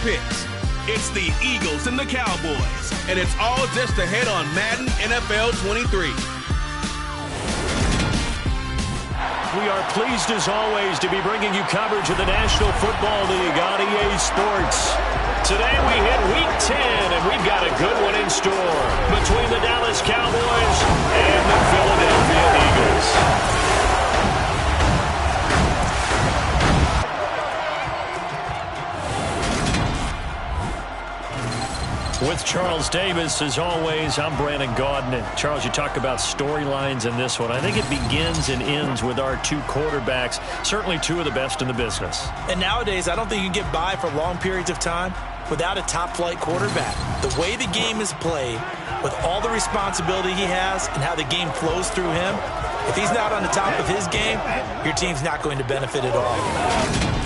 picks. It's the Eagles and the Cowboys, and it's all just ahead on Madden NFL 23. We are pleased, as always, to be bringing you coverage of the National Football League on EA Sports. Today we hit Week 10, and we've got a good one in store between the Dallas Cowboys and the Philadelphia Eagles. With Charles Davis, as always, I'm Brandon Gaudin. And Charles, you talk about storylines in this one. I think it begins and ends with our two quarterbacks, certainly two of the best in the business. And nowadays, I don't think you can get by for long periods of time without a top-flight quarterback. The way the game is played, with all the responsibility he has and how the game flows through him, if he's not on the top of his game, your team's not going to benefit at all.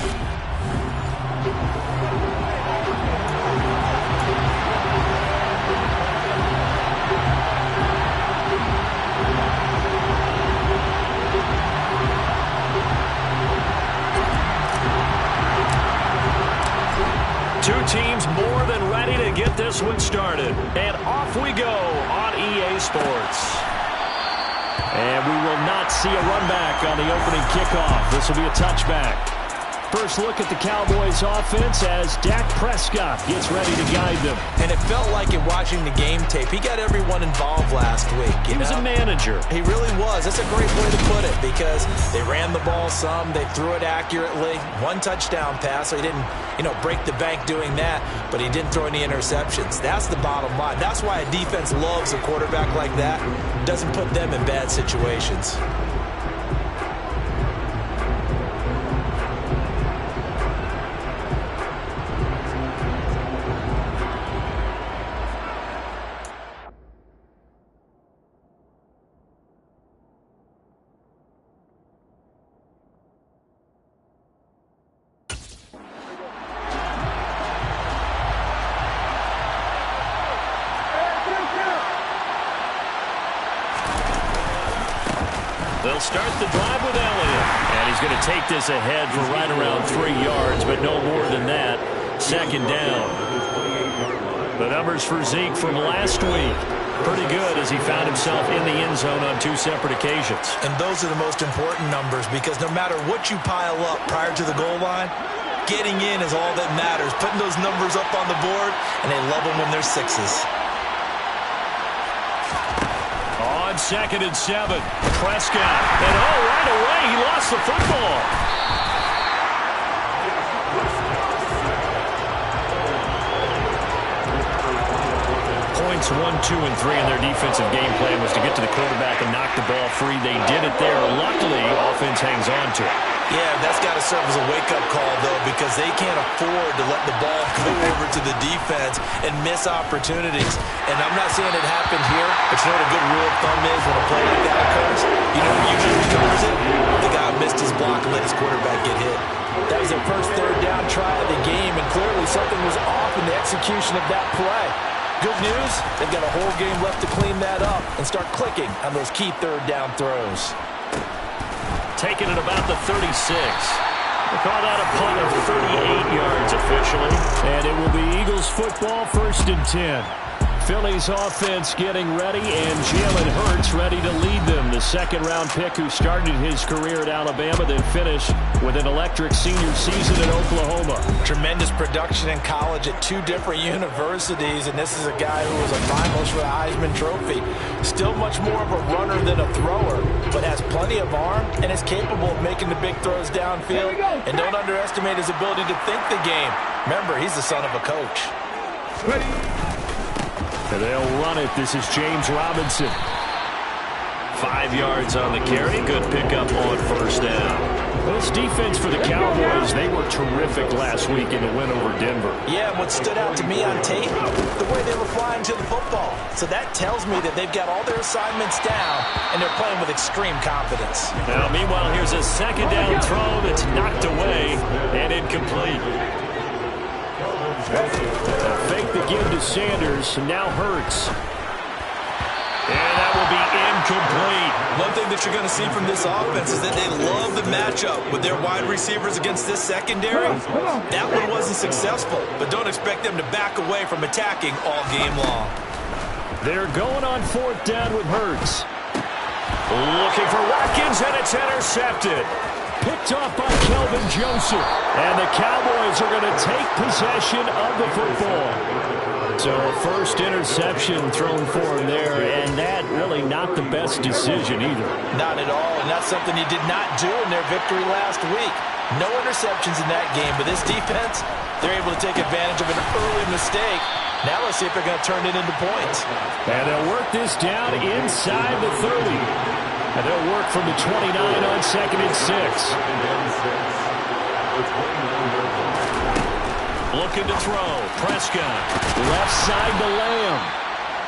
Two teams more than ready to get this one started. And off we go on EA Sports. And we will not see a run back on the opening kickoff. This will be a touchback. First look at the Cowboys offense as Dak Prescott gets ready to guide them. And it felt like in watching the game tape, he got everyone involved last week. He was a manager. He really was. That's a great way to put it because they ran the ball some, they threw it accurately. One touchdown pass, so he didn't, break the bank doing that, but he didn't throw any interceptions. That's the bottom line. That's why a defense loves a quarterback like that. Doesn't put them in bad situations. They'll start the drive with Elliott. And he's going to take this ahead for right around 3 yards, but no more than that. Second down. The numbers for Zeke from last week. Pretty good as he found himself in the end zone on 2 separate occasions. And those are the most important numbers because no matter what you pile up prior to the goal line, getting in is all that matters. Putting those numbers up on the board, and they love them when they're 6s. On 2nd and 7, Prescott. And right away, he lost the football. Points 1, 2, and 3 in their defensive game plan was to get to the quarterback and knock the ball free. They did it there. Luckily, offense hangs on to it. Yeah, that's got to serve as a wake-up call, though, because they can't afford to let the ball go over to the defense and miss opportunities. And I'm not saying it happened here, but you know what a good rule of thumb is when a play like that occurs? You know who usually recovers it? The guy who missed his block and let his quarterback get hit. That was their first third-down try of the game, and clearly something was off in the execution of that play. Good news, they've got a whole game left to clean that up and start clicking on those key third-down throws. Taken at about the 36. They call that a punt of 38 yards officially. And it will be Eagles football, 1st and 10. Philly's offense getting ready, and Jalen Hurts ready to lead them. The second-round pick who started his career at Alabama, then finished with an electric senior season at Oklahoma. Tremendous production in college at 2 different universities, and this is a guy who was a finalist for the Heisman Trophy. Still much more of a runner than a thrower, but has plenty of arm and is capable of making the big throws downfield. And don't underestimate his ability to think the game. Remember, he's the son of a coach. Ready. And they'll run it. This is James Robinson. 5 yards on the carry. Good pickup on 1st down. This defense for the Cowboys, they were terrific last week in the win over Denver. Yeah, and what stood out to me on tape, the way they were flying to the football. So that tells me that they've got all their assignments down, and they're playing with extreme confidence. Now, meanwhile, here's a second down throw that's knocked away and incomplete. Fake the give to Sanders, now Hurts. And that will be incomplete. One thing that you're going to see from this offense is that they love the matchup with their wide receivers against this secondary. That one wasn't successful, but don't expect them to back away from attacking all game long. They're going on 4th down with Hurts. Looking for Watkins, and it's intercepted. Picked off by Kelvin Joseph. And the Cowboys are going to take possession of the football. So a first interception thrown for him there, and that really not the best decision either. Not at all, and that's something he did not do in their victory last week. No interceptions in that game, but this defense, they're able to take advantage of an early mistake. Now let's see if they're going to turn it into points. And they'll work this down inside the 30. And they'll work from the 29 on 2nd and 6. Looking to throw. Prescott. Left side to Lamb.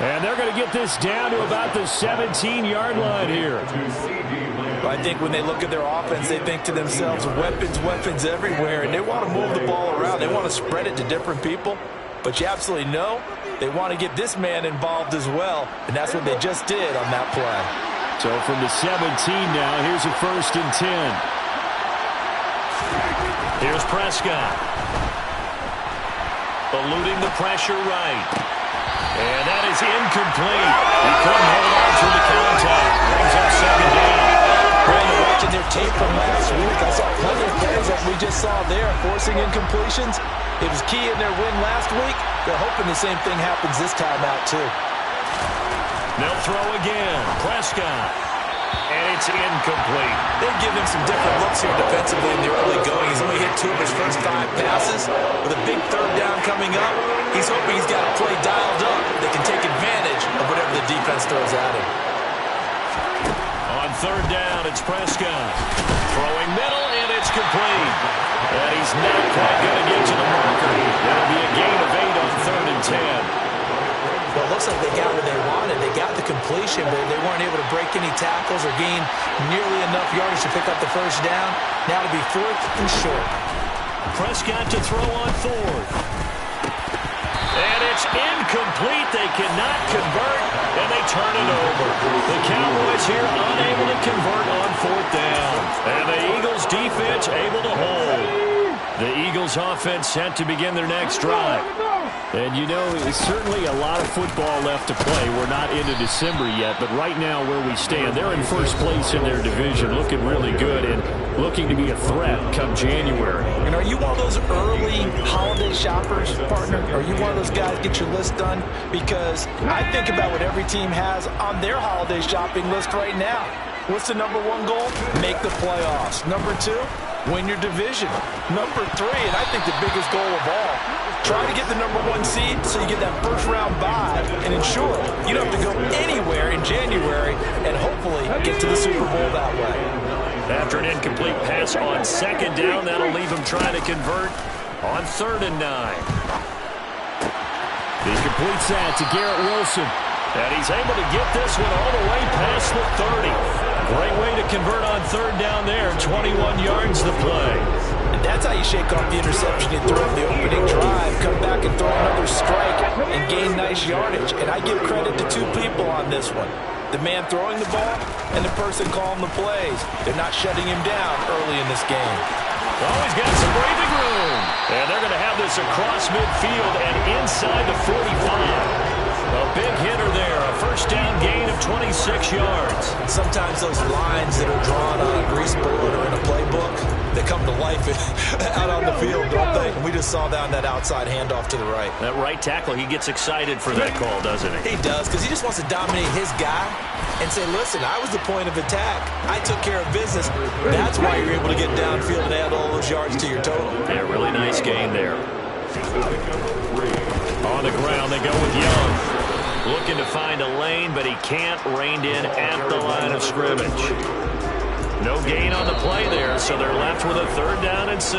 And they're going to get this down to about the 17-yard line here. I think when they look at their offense, they think to themselves, weapons, weapons everywhere, and they want to move the ball around. They want to spread it to different people. But you absolutely know they want to get this man involved as well, and that's what they just did on that play. So from the 17 now, here's a 1st and 10. Here's Prescott. Eluding the pressure right. And that is incomplete. He couldn't hold on to the contact. Brings up 2nd down. Brandon, watching their tape from last week, I saw plenty of plays like we just saw there, forcing incompletions. It was key in their win last week. They're hoping the same thing happens this time out, too. They'll throw again. Prescott. And it's incomplete. They've given him some different looks here defensively in the early going. He's only hit 2 of his first 5 passes. With a big 3rd down coming up, he's hoping he's got a play dialed up that can take advantage of whatever the defense throws at him. On 3rd down, it's Prescott. Throwing middle, and it's complete. And he's not quite going to get to the marker. That'll be a gain of 8 on 3rd and 10. Well, it looks like they got what they wanted. They got the completion, but they weren't able to break any tackles or gain nearly enough yardage to pick up the 1st down. Now to be 4th and short. Prescott to throw on 4th. And it's incomplete. They cannot convert, and they turn it over. The Cowboys here unable to convert on 4th down. And the Eagles defense able to hold. The Eagles offense set to begin their next drive. And, you know, it's certainly a lot of football left to play. We're not into December yet, but right now where we stand, they're in 1st place in their division, looking really good and looking to be a threat come January. And are you one of those early holiday shoppers, partner? Are you one of those guys get your list done? Because I think about what every team has on their holiday shopping list right now. What's the number 1 goal? Make the playoffs. Number 2, win your division. Number 3, and I think the biggest goal of all, try to get the number 1 seed so you get that 1st round bye and ensure you don't have to go anywhere in January and hopefully get to the Super Bowl that way. After an incomplete pass on 2nd down, that'll leave him trying to convert on 3rd and 9. He completes that to Garrett Wilson. And he's able to get this one all the way past the 30. Great way to convert on 3rd down there. 21 yards to play. And that's how you shake off the interception you threw in the opening drive. Come back and throw another strike and gain nice yardage. And I give credit to 2 people on this one. The man throwing the ball and the person calling the plays. They're not shutting him down early in this game. Oh, he's got some breathing room. And they're going to have this across midfield and inside the 45. A big hitter there. A 1st down gain of 26 yards. Sometimes those lines that are drawn on a grease bullet or in a playbook, they come to life out on the field, don't they? And we just saw down that outside handoff to the right. That right tackle, he gets excited for that call, doesn't he? He does, because he just wants to dominate his guy and say, listen, I was the point of attack. I took care of business. That's why you're able to get downfield and add all those yards to your total. Yeah, really nice game there. On the ground, they go with Young. Looking to find a lane, but he can't. Reined in at the line of scrimmage. No gain on the play there, so they're left with a 3rd down and 6.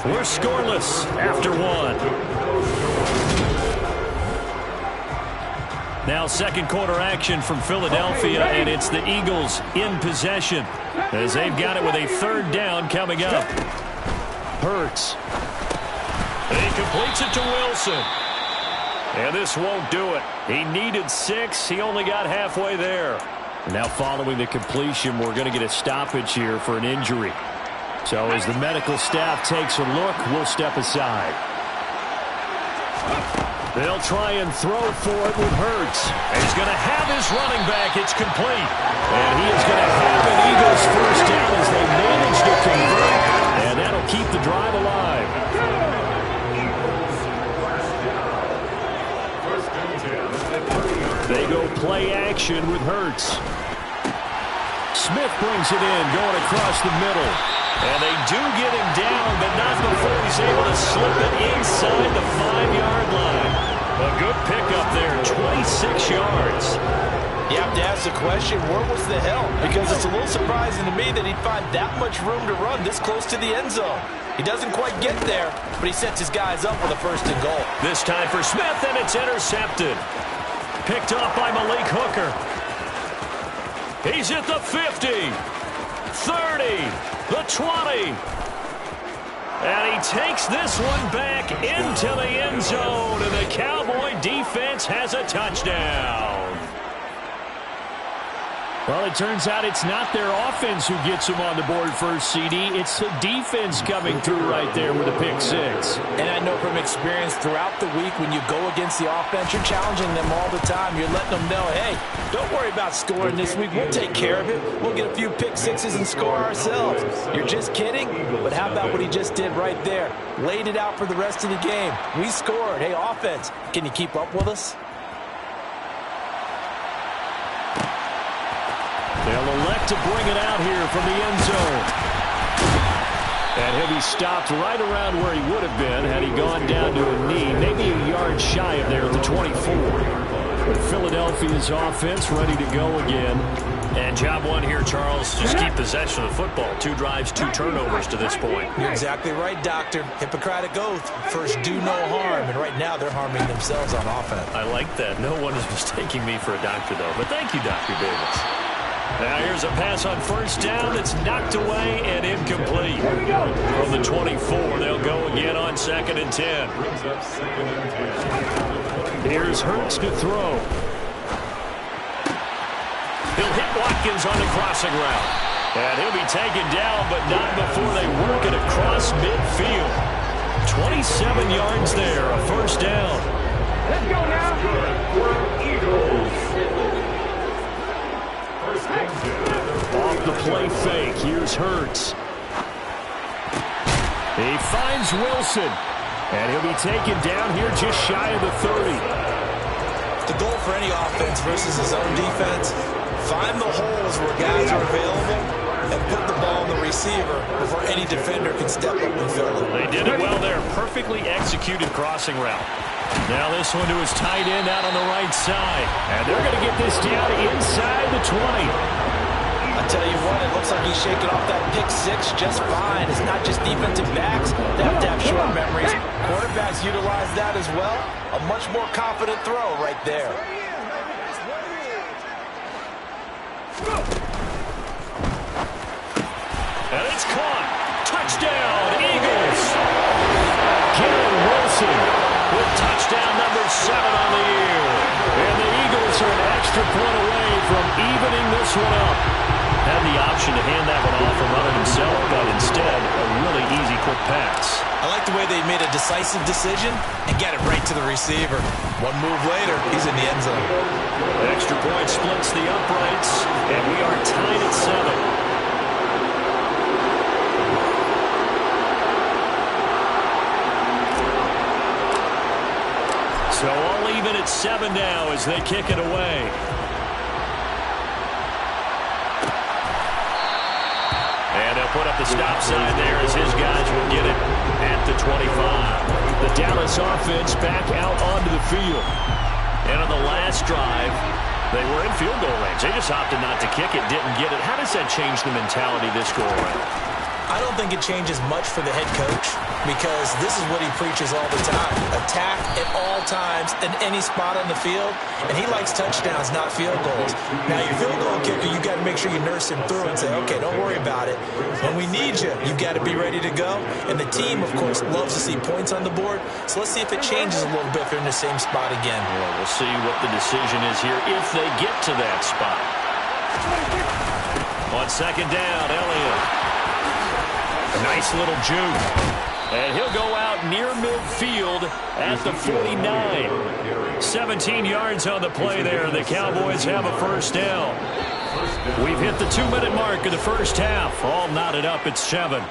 We're scoreless after 1. Now 2nd quarter action from Philadelphia, and it's the Eagles in possession as they've got it with a 3rd down coming up. Hurts. He completes it to Wilson. And this won't do it. He needed 6. He only got halfway there. Now following the completion, we're going to get a stoppage here for an injury. So as the medical staff takes a look, we'll step aside. They'll try and throw for it with Hurts. And he's going to have his running back. It's complete. And he is going to have an Eagles first down as they manage to convert. And that'll keep the drive alive. They go play action with Hurts. Smith brings it in, going across the middle. And they do get him down, but not before he's able to slip it inside the 5-yard line. A good pickup there, 26 yards. You have to ask the question, where was the help? Because it's a little surprising to me that he'd find that much room to run this close to the end zone. He doesn't quite get there, but he sets his guys up with a first and goal. This time for Smith, and it's intercepted. Picked up by Malik Hooker. He's at the 50, 30. The 20. And he takes this one back into the end zone. And the Cowboy defense has a touchdown. Well, it turns out it's not their offense who gets them on the board first, CD. It's the defense coming through right there with a pick six. And I know from experience throughout the week when you go against the offense, you're challenging them all the time. You're letting them know, hey, don't worry about scoring this week. We'll take care of it. We'll get a few pick sixes and score ourselves. You're just kidding? But how about what he just did right there? Laid it out for the rest of the game. We scored. Hey, offense, can you keep up with us? They'll elect to bring it out here from the end zone. And he'll be stopped right around where he would have been had he gone down to a knee, maybe a yard shy of there at the 24. But Philadelphia's offense ready to go again. And job one here, Charles, just keep possession of the football. 2 drives, 2 turnovers to this point. You're exactly right, Doctor. Hippocratic oath. First, do no harm. And right now, they're harming themselves on offense. I like that. No one is mistaking me for a doctor, though. But thank you, Dr. Davis. Now here's a pass on first down that's knocked away and incomplete. From the 24, they'll go again on 2nd and 10. Here's Hurts to throw. He'll hit Watkins on the crossing route. And he'll be taken down, but not before they work it across midfield. 27 yards there, a first down. Let's go now. Eagles. Off the play fake, here's Hurts. He finds Wilson. And he'll be taken down here just shy of the 30. The goal for any offense versus his own defense, find the holes where guys are available and put the ball in the receiver before any defender can step up and fill it. They did it well there. Perfectly executed crossing route. Now this one to his tight end out on the right side. And they're going to get this down inside the 20. I tell you what, it looks like he's shaking off that pick six just fine. It's not just defensive backs that have to have short memories. Quarterbacks utilize that as well. A much more confident throw right there. And it's caught. Touchdown, Eagles. Kevin Wilson with touchdown number 7 on the year. And the Eagles are an extra point away from evening this one up. Had the option to hand that one off and run it himself, but instead, a really easy, quick pass. I like the way they made a decisive decision and get it right to the receiver. One move later, he's in the end zone. Extra point splits the uprights, and we are tied at 7. So all even at 7 now as they kick it away. And they'll put up the stop sign there as his guys will get it at the 25. The Dallas offense back out onto the field. And on the last drive, they were in field goal range. They just opted not to kick it, didn't get it. How does that change the mentality this go around? I don't think it changes much for the head coach because this is what he preaches all the time. Attack at all times in any spot on the field, and he likes touchdowns, not field goals. Now, your field goal kicker, you got to make sure you nurse him through and say, okay, don't worry about it. When we need you, you got to be ready to go. And the team, of course, loves to see points on the board, so let's see if it changes a little bit if they're in the same spot again. Well, we'll see what the decision is here if they get to that spot. On second down, Elliott. A nice little juke. And he'll go out near midfield at the 49. 17 yards on the play there. The Cowboys have a first down. We've hit the 2-minute mark of the first half. All knotted up at 7.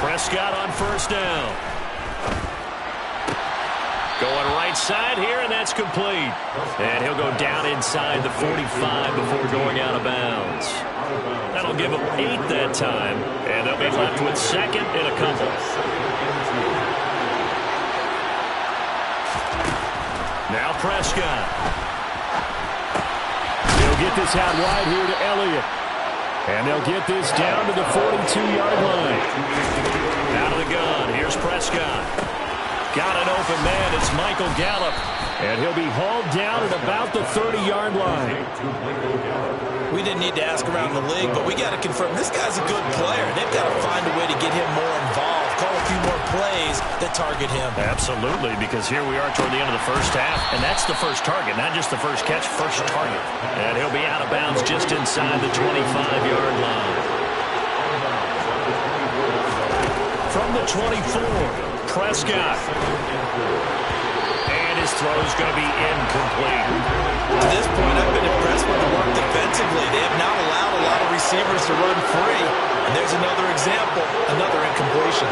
Prescott on first down. Going right side here, and that's complete. And he'll go down inside the 45 before going out of bounds. That'll give him 8 that time, and they'll be left with second and a couple. Now Prescott. He'll get this out wide here to Elliott. And they'll get this down to the 42-yard line. Out of the gun, here's Prescott. Got an open man, it's Michael Gallup. And he'll be hauled down at about the 30-yard line. We didn't need to ask around the league, but we got to confirm this guy's a good player. They've got to find a way to get him more involved, call a few more plays that target him. Absolutely, because here we are toward the end of the first half, and that's the first target, not just the first catch, first target. And he'll be out of bounds just inside the 25-yard line. From the 24, Prescott. And his throw's going to be incomplete. To this point, I've been impressed with the work defensively. They have not allowed a lot of receivers to run free. And there's another example, another incompletion.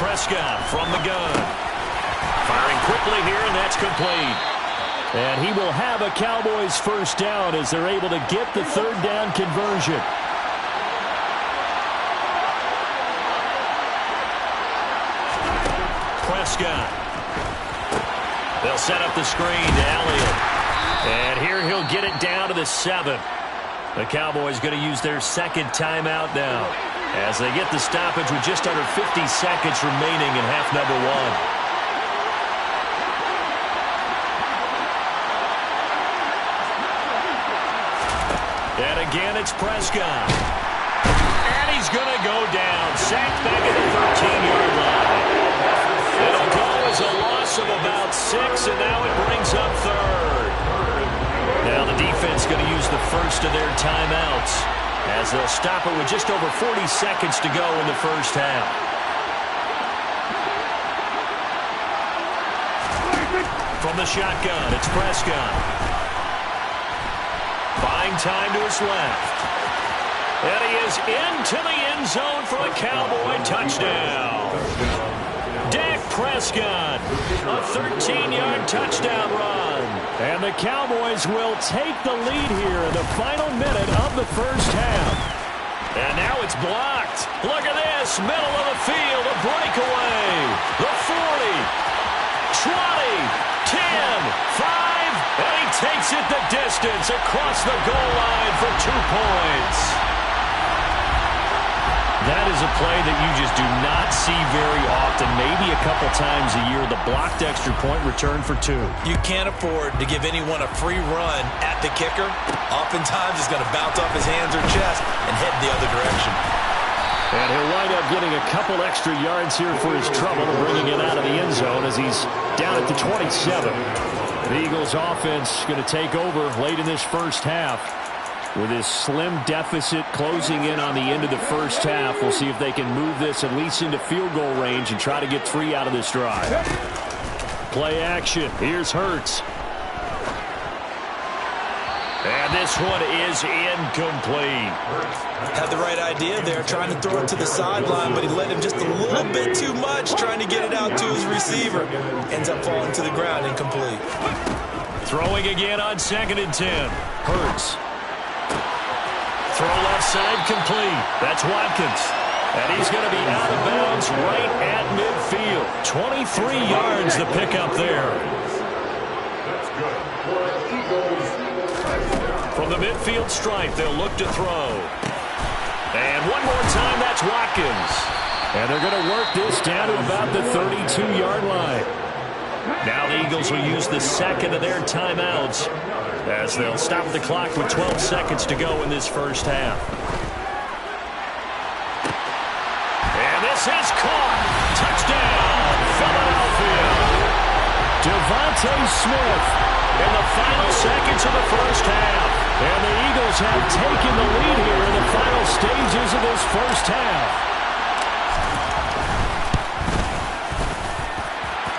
Prescott from the gun. Firing quickly here, and that's complete. And he will have a Cowboys first down as they're able to get the third down conversion. Prescott. They'll set up the screen to Elliott. And here he'll get it down to the 7. The Cowboys going to use their second timeout now as they get the stoppage with just under 50 seconds remaining in half number 1. And again, it's Prescott. And he's going to go down. Sacked back at the 13-yard line. It'll go as a loss of about 6, and now it brings up third. Now the defense going to use the first of their timeouts as they'll stop it with just over 40 seconds to go in the first half. From the shotgun, it's Prescott. Buying time to his left. And he is into the end zone for a Cowboy touchdown. Dak Prescott, a 13-yard touchdown run. And the Cowboys will take the lead here in the final minute of the first half. And now it's blocked. Look at this, middle of the field, a breakaway. The 40, 20, 10, 5, and he takes it the distance across the goal line for 2 points. That is a play that you just do not see very often, maybe a couple times a year. The blocked extra point return for 2. You can't afford to give anyone a free run at the kicker. Oftentimes he's going to bounce off his hands or chest and head the other direction. And he'll wind up getting a couple extra yards here for his trouble, bringing it out of the end zone as he's down at the 27. The Eagles offense going to take over late in this first half. With his slim deficit closing in on the end of the first half, we'll see if they can move this at least into field goal range and try to get 3 out of this drive. Play action. Here's Hurts. And this one is incomplete. Had the right idea there, trying to throw it to the sideline, but he led him just a little bit too much, trying to get it out to his receiver. Ends up falling to the ground, incomplete. Throwing again on 2nd and 10. Hurts. Throw left side complete. That's Watkins. And he's going to be out of bounds right at midfield. 23 yards the pickup there. From the midfield stripe, they'll look to throw. And one more time, that's Watkins. And they're going to work this down to about the 32-yard line. Now the Eagles will use the second of their timeouts as they'll stop the clock with 12 seconds to go in this first half. And this is caught. Touchdown, Philadelphia. Devontae Smith in the final seconds of the first half. And the Eagles have taken the lead here in the final stages of this first half.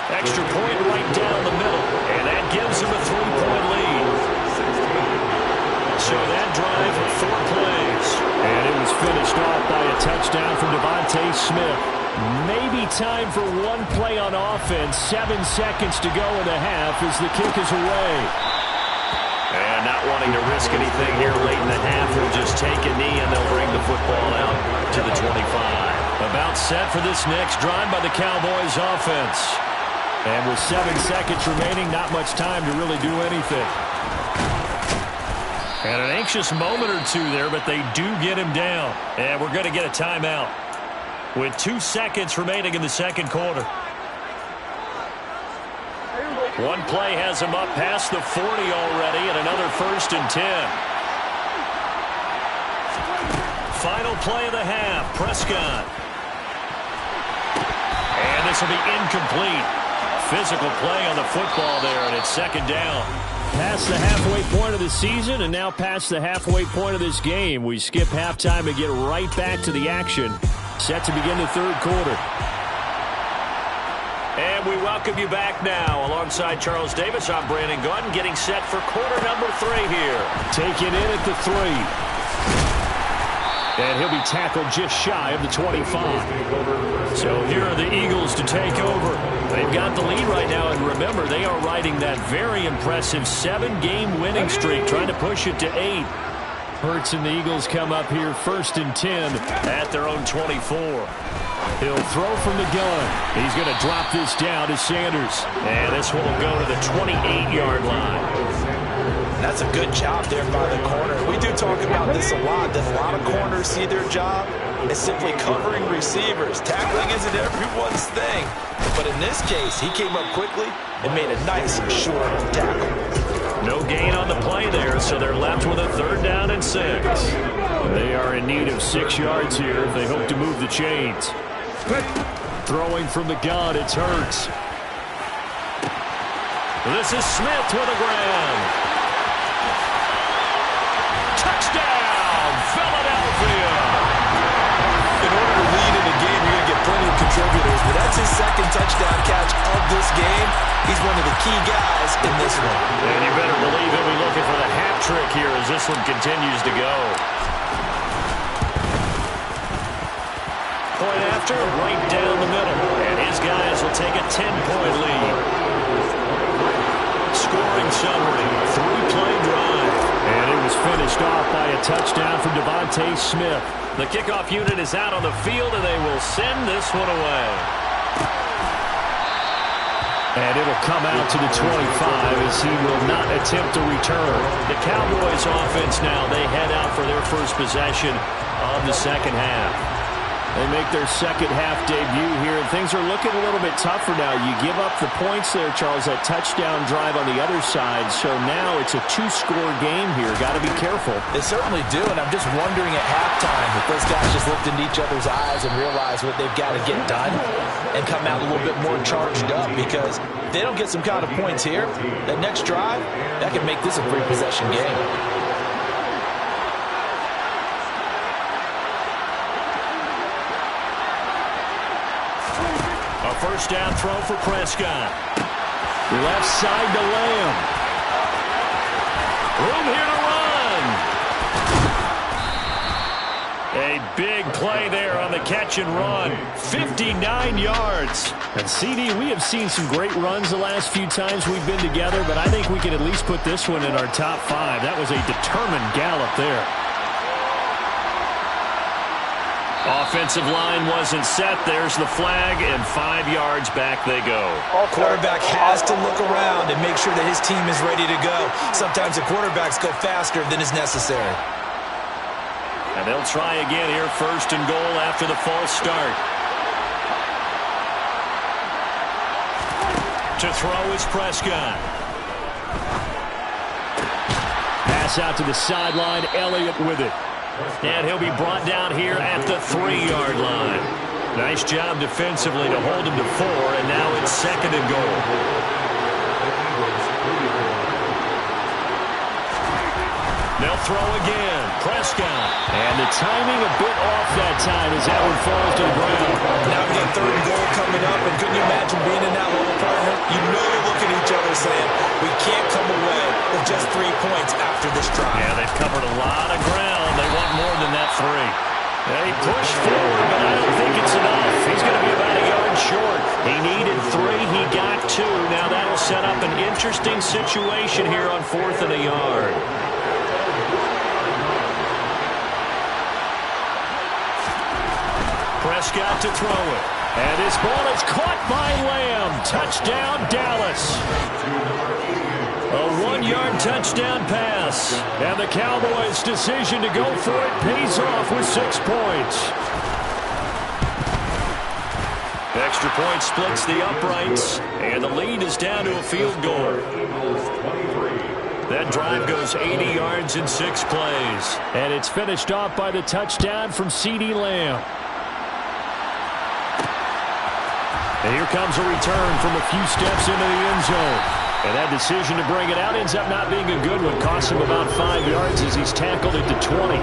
Extra point right down the middle, and that gives them a 3-point lead. So that drive, 4 plays. And it was finished off by a touchdown from Devontae Smith. Maybe time for one play on offense. 7 seconds to go in the half as the kick is away. And not wanting to risk anything here late in the half, he'll just take a knee and they'll bring the football out to the 25. About set for this next drive by the Cowboys offense. And with 7 seconds remaining, not much time to really do anything. And an anxious moment or two there, but they do get him down. And we're going to get a timeout with 2 seconds remaining in the second quarter. One play has him up past the 40 already, and another 1st and 10. Final play of the half, Prescott. And this will be incomplete. Physical play on the football there, and it's 2nd down. Past the halfway point of the season, and now past the halfway point of this game. We skip halftime and get right back to the action. Set to begin the 3rd quarter. And we welcome you back now. Alongside Charles Davis, I'm Brandon Gaudin, getting set for quarter number 3 here. Taken in at the 3. And he'll be tackled just shy of the 25. So here are the Eagles to take over. They've got the lead right now, and remember, they are riding that very impressive 7-game winning streak, trying to push it to 8. Hurts and the Eagles come up here 1st and 10 at their own 24. He'll throw from the gun. He's going to drop this down to Sanders. And this one will go to the 28-yard line. That's a good job there by the corner. We do talk about this a lot, that a lot of corners see their job as simply covering receivers. Tackling isn't everyone's thing. But in this case, he came up quickly and made a nice, short tackle. No gain on the play there, so they're left with a 3rd down and 6. They are in need of 6 yards here if they hope to move the chains. Throwing from the gun, it's Hurts. This is Smith with a grab. Touchdown, Philadelphia! In order to lead in a game, you're going to get plenty of contributors, but that's his 2nd touchdown catch of this game. He's one of the key guys in this one. And you better believe he'll be looking for the hat trick here as this one continues to go. Point after, right down the middle. And his guys will take a 10-point lead. Scoring summary, 3-play drive. And it was finished off by a touchdown from Devontae Smith. The kickoff unit is out on the field, and they will send this one away. And it'll come out to the 25 as he will not attempt to return. The Cowboys offense now, they head out for their first possession of the second half. They make their second half debut here, and things are looking a little bit tougher now. You give up the points there, Charles, that touchdown drive on the other side. So now it's a 2-score game here. Got to be careful. They certainly do, and I'm just wondering at halftime if those guys just looked into each other's eyes and realize what they've got to get done and come out a little bit more charged up, because if they don't get some kind of points here, that next drive, that can make this a 3-possession game. First down throw for Prescott. Left side to Lamb. Room here to run. A big play there on the catch and run. 59 yards. And CD, we have seen some great runs the last few times we've been together, but I think we can at least put this one in our top 5. That was a determined gallop there. Offensive line wasn't set. There's the flag, and 5 yards back they go. Quarterback has to look around and make sure that his team is ready to go. Sometimes the quarterbacks go faster than is necessary. And they'll try again here, 1st and goal after the false start. To throw is Prescott. Pass out to the sideline. Elliott with it. And he'll be brought down here at the 3-yard line. Nice job defensively to hold him to 4, and now it's 2nd and goal. They'll throw again. Prescott. And the timing a bit off that time as that one falls to the ground. Now we got 3rd and goal coming up, and couldn't you imagine being in that role, partner? You know they look at each other saying, we can't come away with just 3 points after this drive. Yeah, they've covered a lot of ground. They want more than that 3. They push forward, but I don't think it's enough. He's going to be about a yard short. He needed 3. He got 2. Now that'll set up an interesting situation here on 4th and a yard. Prescott to throw it. And this ball is caught by Lamb. Touchdown, Dallas. A 1-yard touchdown pass. And the Cowboys' decision to go for it pays off with 6 points. Extra point splits the uprights. And the lead is down to a field goal. That drive goes 80 yards in 6 plays. And it's finished off by the touchdown from CeeDee Lamb. And here comes a return from a few steps into the end zone. And that decision to bring it out ends up not being a good one. Costs him about 5 yards as he's tackled it to 20.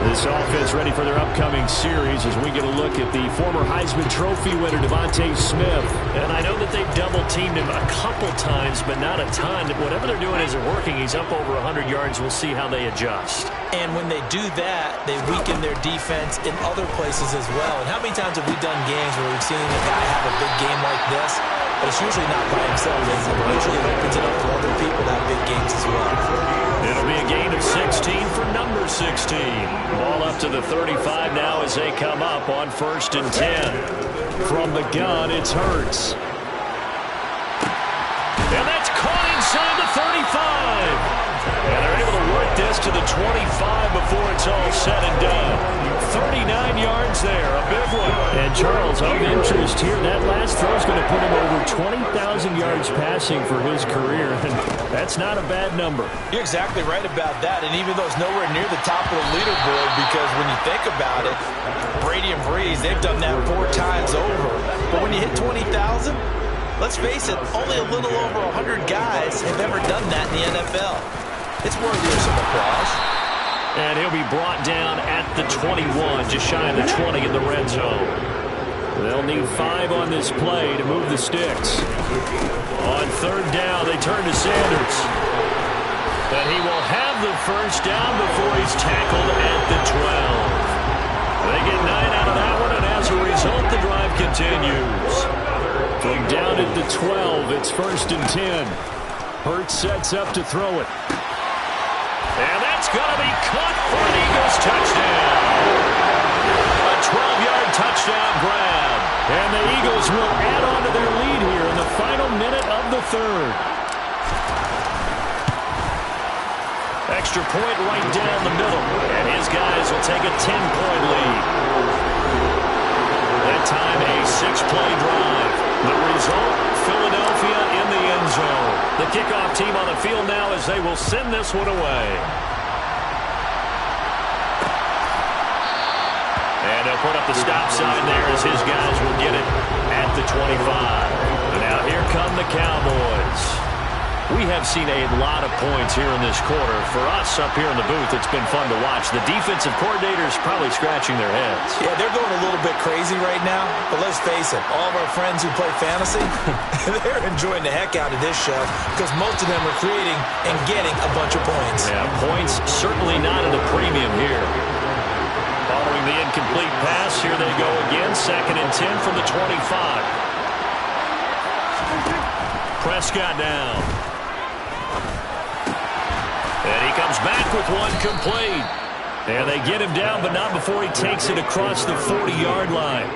This offense ready for their upcoming series as we get a look at the former Heisman Trophy winner, Devontae Smith. And I know that they've double-teamed him a couple times, but not a ton. Whatever they're doing isn't working. He's up over 100 yards. We'll see how they adjust. And when they do that, they weaken their defense in other places as well. And how many times have we done games where we've seen a guy have a big game like this? But it's usually not by himself, is it? Usually it opens it up for other people to have big games as well. It'll be a gain of 16 for number 16. Ball up to the 35 now as they come up on 1st and 10. From the gun, it's Hurts. And that's caught inside the 35. And they're able to work this to the 25 before it's all said and done. 39 yards there, a big one. And Charles, of interest here, that last throw is going to put him over 20,000 yards passing for his career. And that's not a bad number. You're exactly right about that. And even though it's nowhere near the top of the leaderboard, because when you think about it, Brady and Breeze, they've done that 4 times over. But when you hit 20,000, let's face it, only a little over 100 guys have ever done that in the NFL. It's worthy of some applause. And he'll be brought down at the 21, just shy of the 20 in the red zone. They'll need 5 on this play to move the sticks. On 3rd down, they turn to Sanders. And he will have the 1st down before he's tackled at the 12. They get 9 out of that one, and as a result, the drive continues. From down at the 12, it's 1st and 10. Hurts sets up to throw it. And that's going to be caught for an Eagles touchdown. A 12-yard touchdown grab. And the Eagles will add on to their lead here in the final minute of the 3rd. Extra point right down the middle. And his guys will take a 10-point lead. That time a 6-play drive. The result, Philadelphia in the end zone. The kickoff team on the field now as they will send this one away. And they'll put up the stop sign there as his guys will get it at the 25. And now here come the Cowboys. We have seen a lot of points here in this quarter. For us up here in the booth, it's been fun to watch. The defensive coordinators probably scratching their heads. Yeah, they're going a little bit crazy right now. But let's face it, all of our friends who play fantasy, they're enjoying the heck out of this show because most of them are creating and getting a bunch of points. Yeah, points certainly not at a premium here. Following the incomplete pass, here they go again. 2nd and 10 from the 25. Prescott down. And he comes back with one complete. And they get him down, but not before he takes it across the 40-yard line.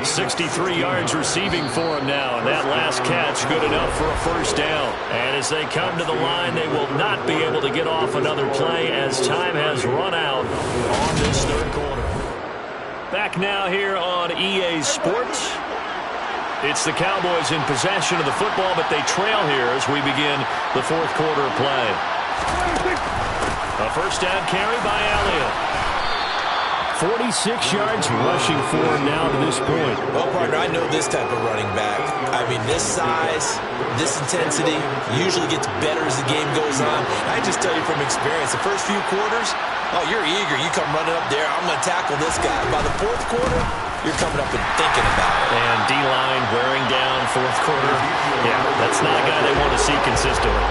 63 yards receiving for him now, and that last catch good enough for a 1st down. And as they come to the line, they will not be able to get off another play as time has run out on this 3rd quarter. Back now here on EA Sports. It's the Cowboys in possession of the football, but they trail here as we begin the fourth quarter of play. A first down carry by Elliott. 46 yards rushing for him now to this point. Well, partner, I know this type of running back. I mean, this size, this intensity usually gets better as the game goes on. I just tell you from experience, the first few quarters, oh, you're eager. You come running up there, I'm going to tackle this guy. By the fourth quarter, you're coming up and thinking about it. And D-line wearing down fourth quarter. Yeah, that's not a guy they want to see consistently.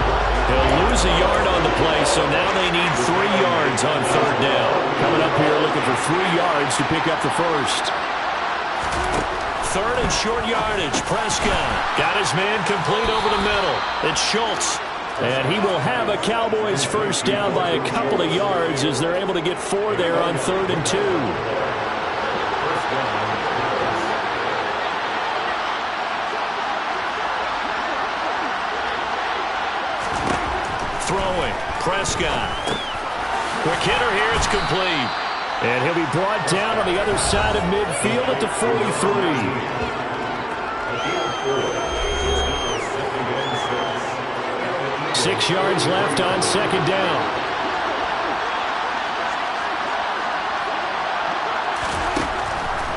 They'll lose a yard on the play, so now they need 3 yards on third down. Coming up here looking for 3 yards to pick up the first. Third and short yardage. Prescott got his man complete over the middle. It's Schultz. And he will have a Cowboys first down by a couple of yards as they're able to get 4 there on 3rd and 2. Throwing. Prescott. Quick hitter here. It's complete. And he'll be brought down on the other side of midfield at the 43. Six yards left on second down.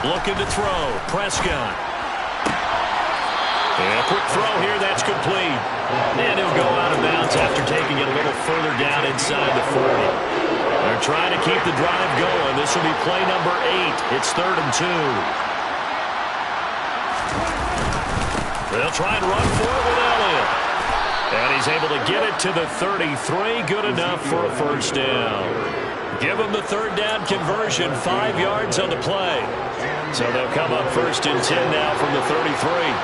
Looking to throw. Prescott. And a quick throw here. That's complete. And he'll go out of bounds after taking it a little further down inside the 40. They're trying to keep the drive going. This will be play number 8. It's 3rd and 2. They'll try and run for it with Elliott. And he's able to get it to the 33. Good enough for a first down. Give him the 3rd down conversion. 5 yards on the play. So they'll come up 1st and 10 now from the 33.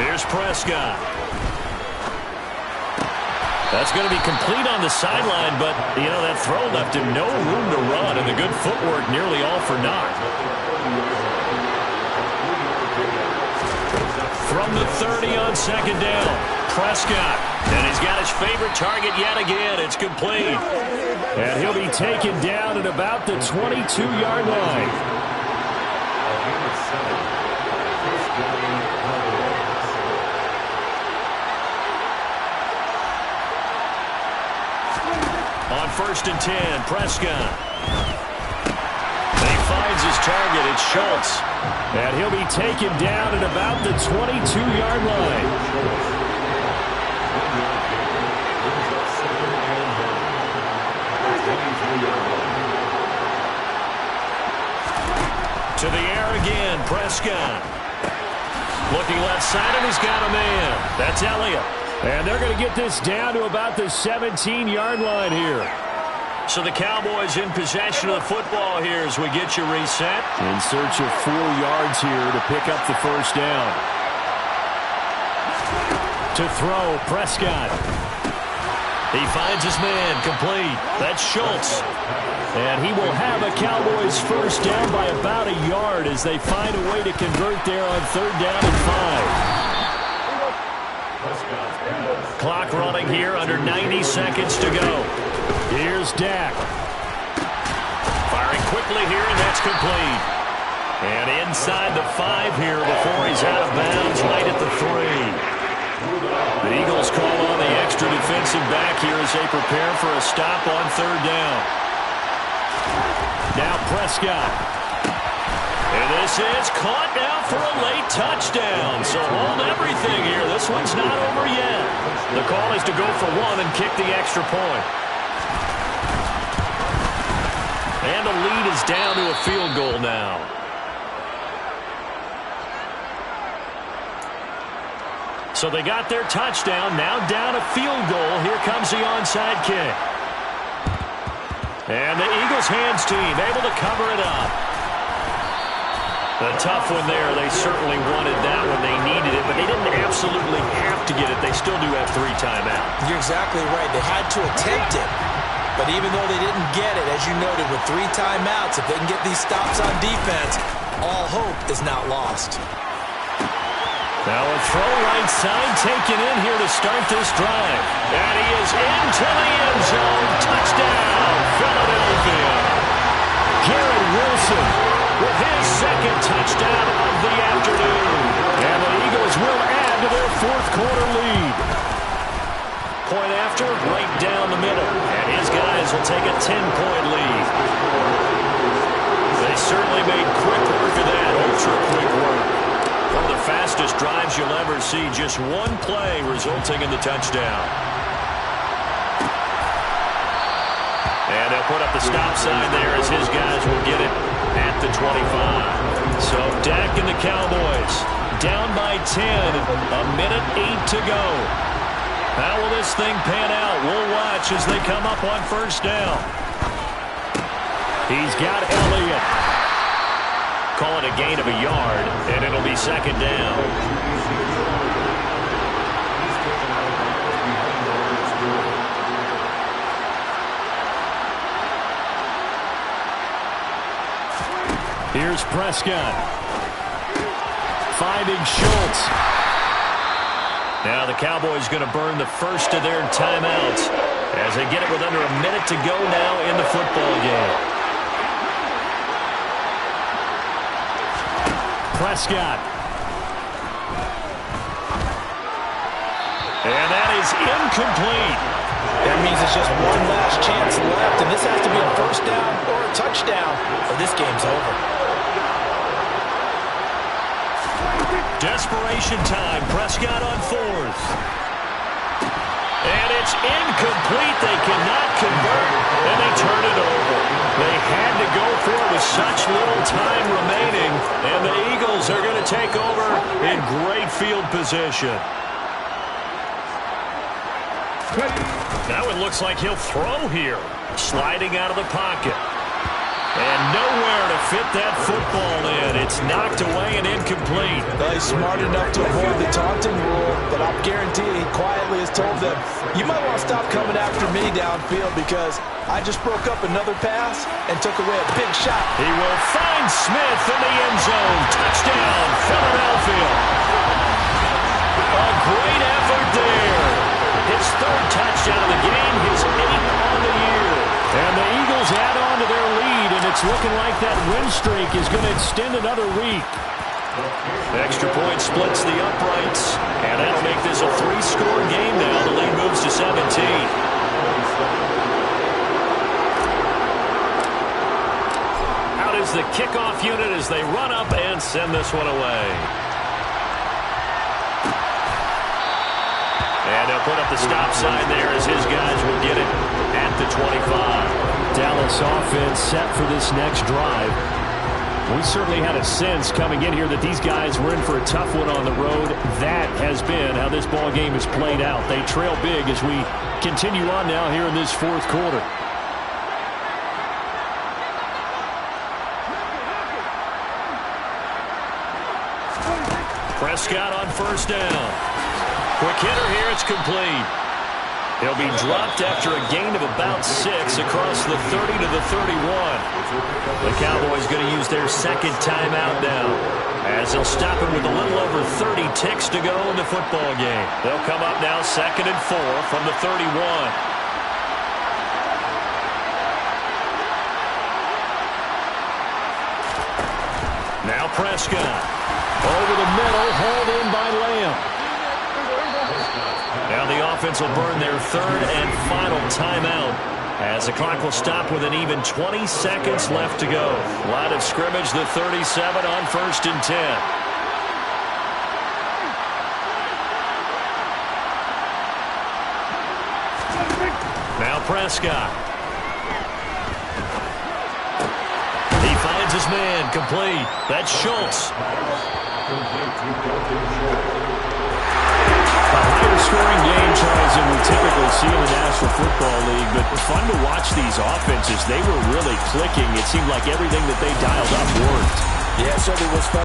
Here's Prescott. That's going to be complete on the sideline, but, you know, that throw left him no room to run, and the good footwork nearly all for naught. From the 30 on second down, Prescott. And he's got his favorite target yet again. It's complete. And he'll be taken down at about the 22-yard line. On 1st and 10, Prescott. He finds his target. It's Schultz. And he'll be taken down at about the 22-yard line. To the air again, Prescott. Looking left side, and he's got a man. That's Elliott. And they're going to get this down to about the 17-yard line here. So the Cowboys in possession of the football here as we get you reset. In search of 4 yards here to pick up the first down. To throw, Prescott. He finds his man complete. That's Schultz. And he will have a Cowboys first down by about a yard as they find a way to convert there on 3rd down and 5. Clock running here, under 90 seconds to go. Here's Dak. Firing quickly here, and that's complete. And inside the 5 here before he's out of bounds, right at the 3. The Eagles call on the extra defensive back here as they prepare for a stop on 3rd down. Now Prescott. And this is caught now for a late touchdown. So hold everything here. This one's not over yet. The call is to go for 1 and kick the extra point. And the lead is down to a field goal now. So they got their touchdown. Now down a field goal. Here comes the onside kick. And the Eagles hands team able to cover it up. A tough one there. They certainly wanted that when they needed it, but they didn't absolutely have to get it. They still do have 3 timeouts. You're exactly right. They had to attempt it. But even though they didn't get it, as you noted, with 3 timeouts, if they can get these stops on defense, all hope is not lost. Now a throw right side taken in here to start this drive. And he is into the end zone. Touchdown, Philadelphia. Garrett Wilson with his second touchdown of the afternoon. And the Eagles will add to their fourth quarter lead. Point after, right down the middle. And his guys will take a 10-point lead. They certainly made quick work of that. Ultra-quick work. One of the fastest drives you'll ever see. Just one play resulting in the touchdown. And they'll put up the stop sign there as his guys will get it at the 25. So Dak and the Cowboys down by 10. A minute 8 to go. How will this thing pan out? We'll watch as they come up on first down. He's got Elliott. Call it a gain of a yard, and it'll be second down. Here's Prescott. Finding Schultz. Now the Cowboys going to burn the first of their timeouts as they get it with under a minute to go now in the football game. Prescott. And that is incomplete. That means it's just one last chance left, and this has to be a first down or a touchdown, or this game's over. Desperation time. Prescott on fourth. And it's incomplete. They cannot convert, and they turn it over. They had to go for it with such little time remaining, and the Eagles are going to take over in great field position. Now it looks like he'll throw here. Sliding out of the pocket. And nowhere to fit that football in. It's knocked away and incomplete. Well, he's smart enough to avoid the taunting rule, but I'll guarantee he quietly has told them, you might want to stop coming after me downfield because I just broke up another pass and took away a big shot. He will find Smith in the end zone. Touchdown, Philadelphia. A great effort there. His third touchdown of the game, his 8th on the year. And the Eagles add on to their lead, and it's looking like that win streak is going to extend another week. Extra point splits the uprights, and that'll make this a 3-score game now. The lead moves to 17. Out is the kickoff unit as they run up and send this one away. And they'll put up the stop sign there as his guys will get it at the 25. Dallas offense set for this next drive. We certainly had a sense coming in here that these guys were in for a tough one on the road. That has been how this ball game has played out. They trail big as we continue on now here in this fourth quarter. Prescott on first down. Quick hitter here, it's complete. He'll be dropped after a gain of about 6 across the 30 to the 31. The Cowboys going to use their second timeout now as they'll stop him with a little over 30 ticks to go in the football game. They'll come up now 2nd and 4 from the 31. Now Prescott. Over the middle, hauled in by Lamb. Now the offense will burn their third and final timeout as the clock will stop with an even 20 seconds left to go. Line of scrimmage, the 37 on 1st and 10. Now Prescott. He finds his man, complete. That's Schultz. A higher scoring game, Charles, than we typically see in the National Football League, but fun to watch these offenses. They were really clicking. It seemed like everything that they dialed up worked. Yeah, it certainly was fun.